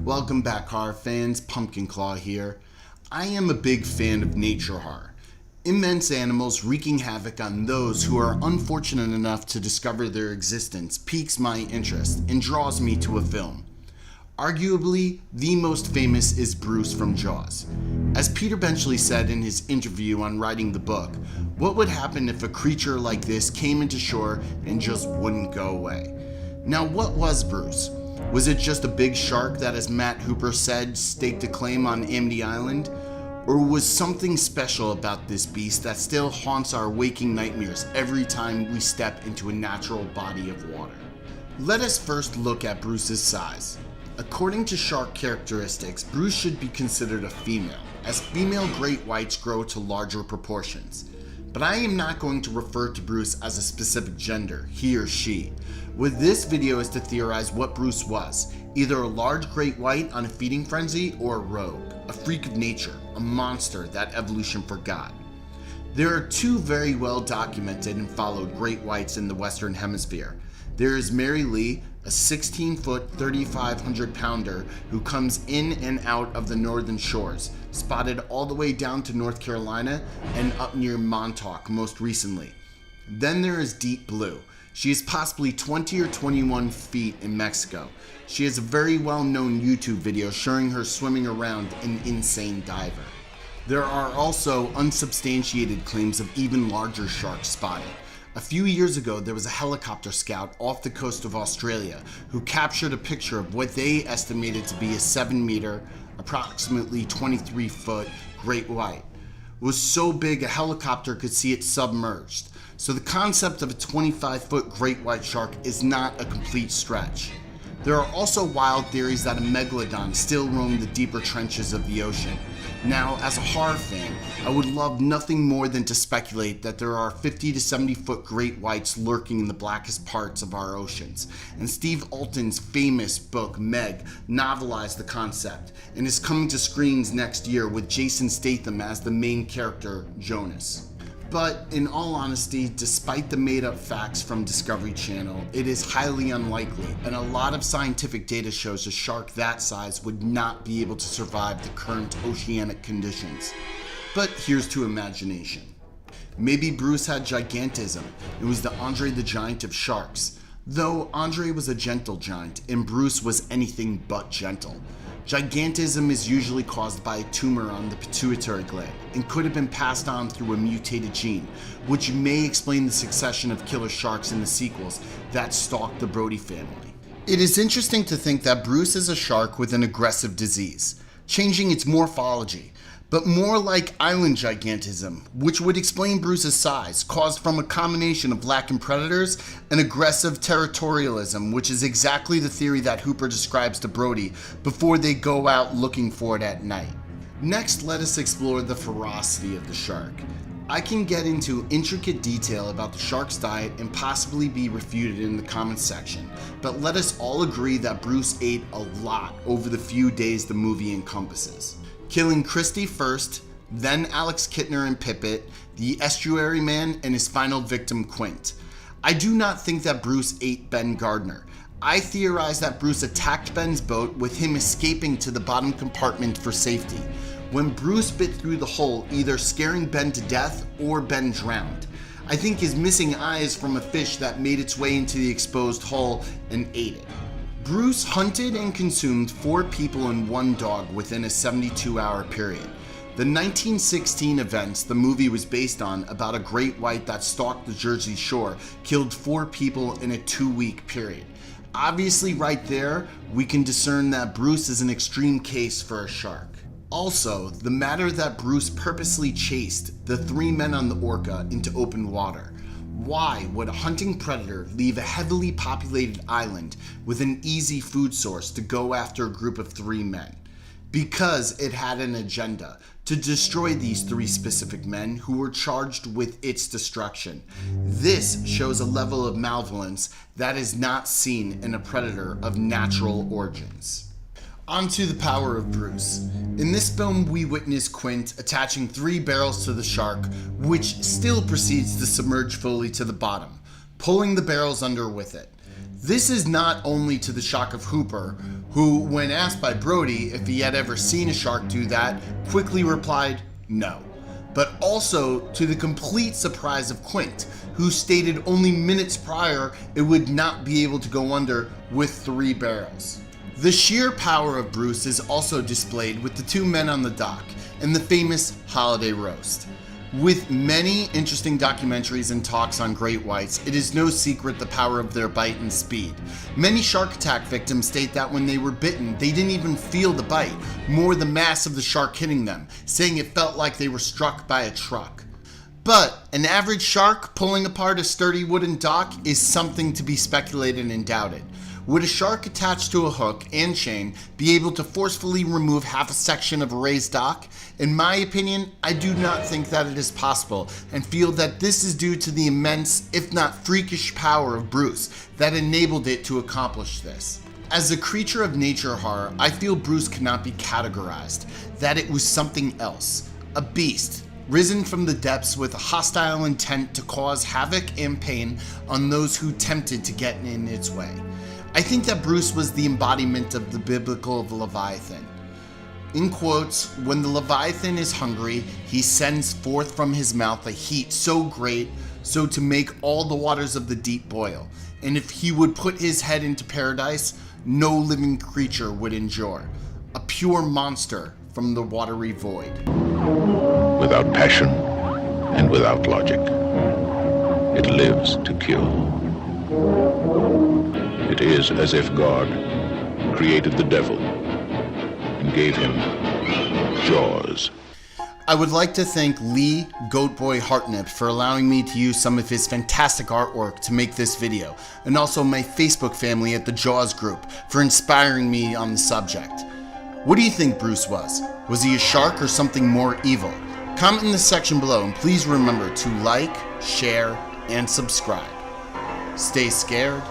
Welcome back, horror fans. Pumpkin Claw here. I am a big fan of nature horror. Immense animals wreaking havoc on those who are unfortunate enough to discover their existence piques my interest and draws me to a film. Arguably, the most famous is Bruce from Jaws. As Peter Benchley said in his interview on writing the book, what would happen if a creature like this came into shore and just wouldn't go away? Now, what was Bruce? Was it just a big shark that, as Matt Hooper said, staked a claim on Amity Island? Or was something special about this beast that still haunts our waking nightmares every time we step into a natural body of water? Let us first look at Bruce's size. According to shark characteristics, Bruce should be considered a female, as female great whites grow to larger proportions. But I am not going to refer to Bruce as a specific gender, he or she. What this video is to theorize what Bruce was, either a large great white on a feeding frenzy or a rogue, a freak of nature, a monster that evolution forgot. There are two very well documented and followed great whites in the Western Hemisphere. There is Mary Lee, a 16-foot, 3,500-pounder who comes in and out of the northern shores, spotted all the way down to North Carolina and up near Montauk most recently. Then there is Deep Blue. She is possibly 20 or 21 feet in Mexico. She has a very well-known YouTube video showing her swimming around an insane diver. There are also unsubstantiated claims of even larger sharks spotted. A few years ago, there was a helicopter scout off the coast of Australia who captured a picture of what they estimated to be a 7-meter, approximately 23-foot great white. It was so big a helicopter could see it submerged. So the concept of a 25-foot great white shark is not a complete stretch. There are also wild theories that a megalodon still roam the deeper trenches of the ocean. Now, as a horror fan, I would love nothing more than to speculate that there are 50 to 70 foot great whites lurking in the blackest parts of our oceans. And Steve Alten's famous book, Meg, novelized the concept and is coming to screens next year with Jason Statham as the main character, Jonas. But in all honesty, despite the made-up facts from Discovery Channel, it is highly unlikely, and a lot of scientific data shows a shark that size would not be able to survive the current oceanic conditions. But here's to imagination. Maybe Bruce had gigantism and was the Andre the Giant of sharks, though Andre was a gentle giant and Bruce was anything but gentle. Gigantism is usually caused by a tumor on the pituitary gland and could have been passed on through a mutated gene, which may explain the succession of killer sharks in the sequels that stalked the Brody family. It is interesting to think that Bruce is a shark with an aggressive disease, changing its morphology, but more like island gigantism, which would explain Bruce's size, caused from a combination of lacking predators and aggressive territorialism, which is exactly the theory that Hooper describes to Brody before they go out looking for it at night. Next, let us explore the ferocity of the shark. I can get into intricate detail about the shark's diet and possibly be refuted in the comments section, but let us all agree that Bruce ate a lot over the few days the movie encompasses. Killing Christie first, then Alex Kittner and Pippet, the estuary man, and his final victim, Quint. I do not think that Bruce ate Ben Gardner. I theorize that Bruce attacked Ben's boat with him escaping to the bottom compartment for safety, when Bruce bit through the hole, either scaring Ben to death or Ben drowned. I think his missing eye is from a fish that made its way into the exposed hull and ate it. Bruce hunted and consumed 4 people and 1 dog within a 72-hour period. The 1916 events the movie was based on about a great white that stalked the Jersey Shore killed 4 people in a 2-week period. Obviously, right there, we can discern that Bruce is an extreme case for a shark. Also, the matter that Bruce purposely chased the 3 men on the Orca into open water. Why would a hunting predator leave a heavily populated island with an easy food source to go after a group of 3 men? Because it had an agenda to destroy these 3 specific men who were charged with its destruction. This shows a level of malevolence that is not seen in a predator of natural origins. Onto the power of Bruce. In this film, we witness Quint attaching 3 barrels to the shark, which still proceeds to submerge fully to the bottom, pulling the barrels under with it. This is not only to the shock of Hooper, who, when asked by Brody if he had ever seen a shark do that, quickly replied, no. But also to the complete surprise of Quint, who stated only minutes prior it would not be able to go under with 3 barrels. The sheer power of Bruce is also displayed with the 2 men on the dock and the famous holiday roast. With many interesting documentaries and talks on great whites, it is no secret the power of their bite and speed. Many shark attack victims state that when they were bitten, they didn't even feel the bite, more the mass of the shark hitting them, saying it felt like they were struck by a truck. But an average shark pulling apart a sturdy wooden dock is something to be speculated and doubted. Would a shark attached to a hook and chain be able to forcefully remove half a section of a raised dock? In my opinion, I do not think that it is possible, and feel that this is due to the immense, if not freakish power of Bruce that enabled it to accomplish this. As a creature of nature horror, I feel Bruce cannot be categorized, that it was something else. A beast, risen from the depths with a hostile intent to cause havoc and pain on those who tempted to get in its way. I think that Bruce was the embodiment of the biblical Leviathan. In quotes, when the Leviathan is hungry, he sends forth from his mouth a heat so great, so to make all the waters of the deep boil. And if he would put his head into paradise, no living creature would endure. A pure monster from the watery void. Without passion and without logic, it lives to kill. It is as if God created the devil and gave him jaws. I would like to thank Lee Goatboy Hartnett for allowing me to use some of his fantastic artwork to make this video, and also my Facebook family at the Jaws group for inspiring me on the subject. What do you think Bruce was? Was he a shark or something more evil? Comment in the section below, and please remember to like, share, and subscribe. Stay scared,